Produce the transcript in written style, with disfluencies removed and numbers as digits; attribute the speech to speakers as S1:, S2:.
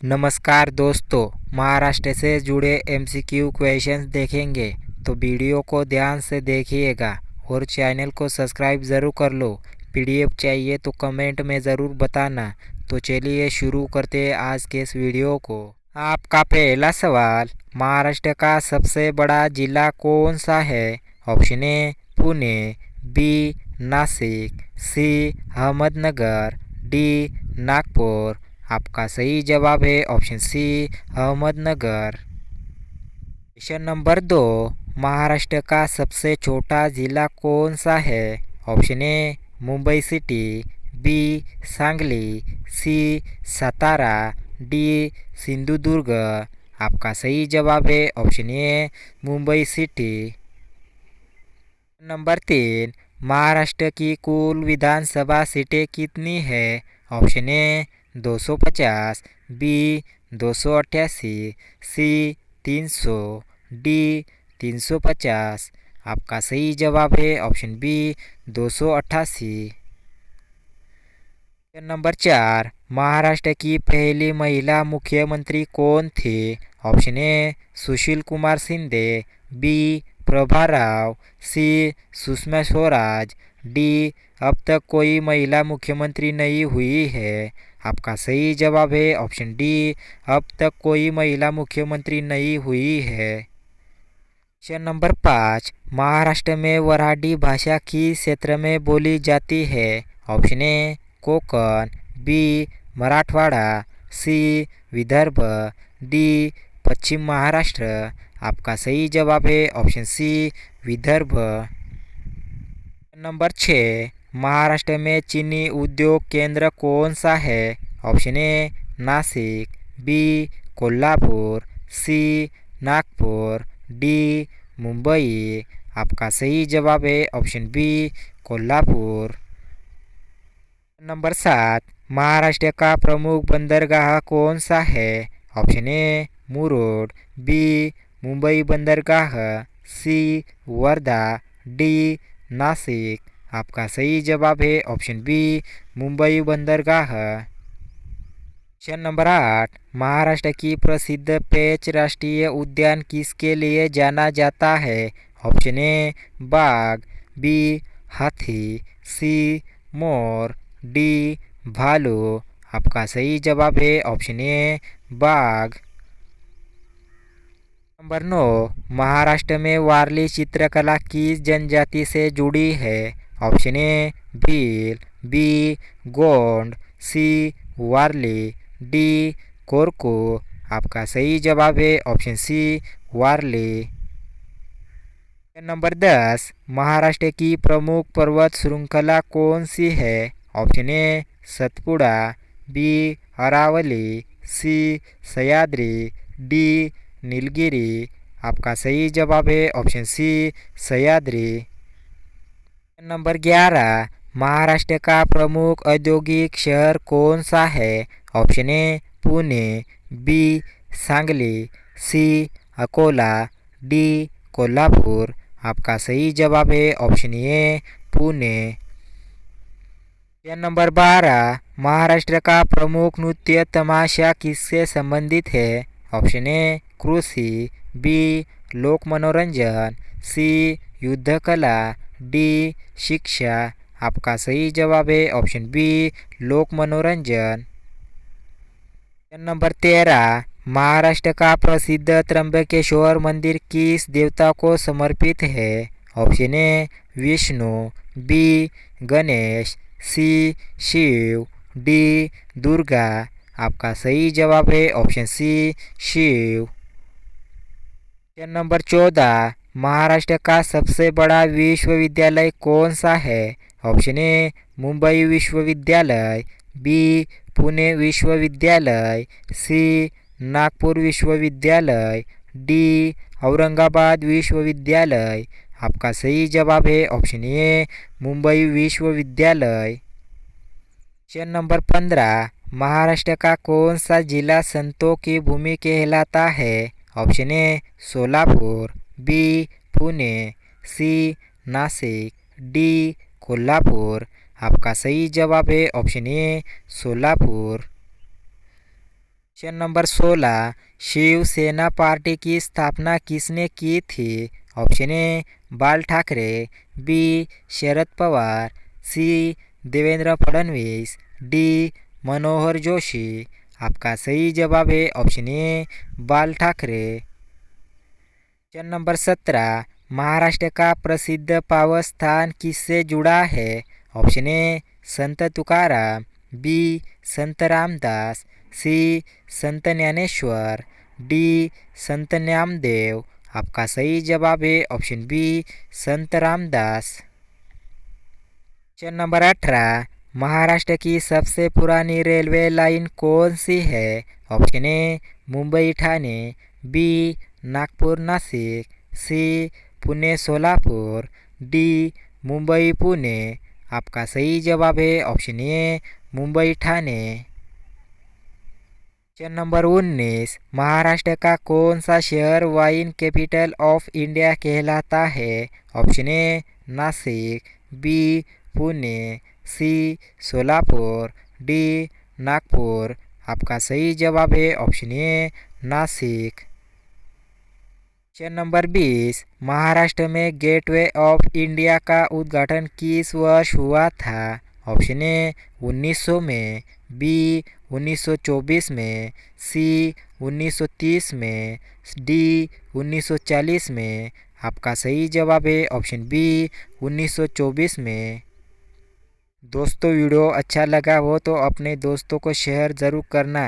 S1: नमस्कार दोस्तों, महाराष्ट्र से जुड़े एमसीक्यू क्वेश्चंस देखेंगे तो वीडियो को ध्यान से देखिएगा और चैनल को सब्सक्राइब ज़रूर कर लो। पीडीएफ चाहिए तो कमेंट में ज़रूर बताना। तो चलिए शुरू करते हैं आज के इस वीडियो को। आपका पहला सवाल, महाराष्ट्र का सबसे बड़ा जिला कौन सा है? Option A Pune, B Nashik, C Ahmednagar, D Nagpur. आपका सही जवाब है option C Ahmednagar. Question number 2, Maharashtra का सबसे छोटा जिला कौन सा है? Option A Mumbai city, B Sangli, C Satara, D Sindhudurg. आपका सही जवाब है option A Mumbai city. Number 3, Maharashtra की कुल विधानसभा सीटें कितनी है? Option A 250, B 288, C 300, D 350। आपका सही जवाब है ऑप्शन बी 288। नंबर 4, महाराष्ट्र की पहली महिला मुख्यमंत्री कौन थी? Option A Sushil Kumar Shinde, B Prabha Rao, C Sushma Swaraj, D अब तक कोई महिला मुख्यमंत्री नहीं हुई है। आपका सही जवाब है ऑप्शन डी, अब तक कोई महिला मुख्यमंत्री नहीं हुई है। क्वेश्चन नंबर 5, महाराष्ट्र में वऱ्हाडी भाषा किस क्षेत्र में बोली जाती है? Option A Konkan, B Marathwada, C Vidarbha, D पश्चिम महाराष्ट्र। आपका सही जवाब है option C Vidarbha. Number 6, Maharashtra में चीनी उद्योग केंद्र कौन सा है? Option A Nashik, B Kolhapur, C Nagpur, D Mumbai. आपका सही जवाब है option B Kolhapur. Number 7, Maharashtra का प्रमुख बंदरगाह कौन सा है? Option A Murud, B Mumbai बंदरगाह, सी वर्धा, डी नासिक। आपका सही जवाब है ऑप्शन बी मुंबई बंदरगाह। क्वेश्चन नंबर 8, महाराष्ट्र की प्रसिद्ध पेंच राष्ट्रीय उद्यान किसके लिए जाना जाता है? ऑप्शन ए बाघ, बी हाथी, सी मोर, डी भालू। आपका सही जवाब है ऑप्शन ए बाघ। नंबर 9, महाराष्ट्र में वारली चित्रकला किस जनजाति से जुड़ी है? Option A Bhil, B Gond, C Warli, D Korku. आपका सही जवाब है option C Warli. Number 10, Maharashtra की प्रमुख पर्वत श्रृंखला कौन सी है? Option A Satpura, B Aravalli, C Sahyadri, D Nilgiri. आपका सही जवाब है option C Sahyadri. Number 11, Maharashtra का प्रमुख औद्योगिक शहर कौन सा है? Option A Pune, B Sangli, C Akola, D Kolhapur. आपका सही जवाब है option A Pune. Number 12, Maharashtra का प्रमुख नृत्य तमाशा किससे संबंधित है? ऑप्शन ए कृषि, बी लोक मनोरंजन, सी युद्धकला, डी शिक्षा। आपका सही जवाब है ऑप्शन बी लोक मनोरंजन। नंबर 13, महाराष्ट्र का प्रसिद्ध त्र्यंबकेश्वर मंदिर किस देवता को समर्पित है? Option A Vishnu, B Ganesh, C Shiv, D Durga. आपका सही जवाब है option C Shiv. Number 14, Maharashtra का सबसे बड़ा विश्वविद्यालय कौन सा है? ऑप्शन ए मुंबई विश्वविद्यालय, बी पुणे विश्वविद्यालय, सी नागपुर विश्वविद्यालय, डी औरंगाबाद विश्वविद्यालय। आपका सही जवाब है ऑप्शन ए मुंबई विश्वविद्यालय। क्वेश्चन नंबर 15, महाराष्ट्र का कौन सा जिला संतों की भूमि कहलाता है? Option A Solapur, B Pune, C Nashik, D Kolhapur. आपका सही जवाब है option A Solapur. Question number 16, Shiv Sena party की स्थापना किसने की थी? Option A Bal Thackeray, B Sharad Pawar, C Devendra Fadnavis, D Manohar Joshi. आपका सही जवाब है option A Bal Thackeray. Question number 17, Maharashtra का प्रसिद्ध पावन स्थान किससे जुड़ा है? ऑप्शन ए संत तुकाराम, बी संत रामदास, सी संत ज्ञानेश्वर, डी संत नामदेव। आपका सही जवाब है ऑप्शन बी संत रामदास। क्वेश्चन नंबर 18, महाराष्ट्र की सबसे पुरानी रेलवे लाइन कौन सी है? Option A Mumbai Thane, B Nagpur Nashik, C Pune Solapur, D Mumbai Pune. आपका सही जवाब है option A Mumbai Thane. Question number 19, Maharashtra का कौन सा शहर वाइन कैपिटल ऑफ इंडिया कहलाता है? Option A Nashik, B Pune, C Solapur, D Nagpur. आपका सही जवाब है option A Nashik. Question number 20, Maharashtra में गेटवे ऑफ इंडिया का उद्घाटन किस वर्ष हुआ था? ऑप्शन ए 1900 में, बी 1924 में, सी 1930 में, डी 1940 में। आपका सही जवाब है ऑप्शन बी 1924 में। दोस्तों वीडियो अच्छा लगा हो तो अपने दोस्तों को शेयर ज़रूर करना।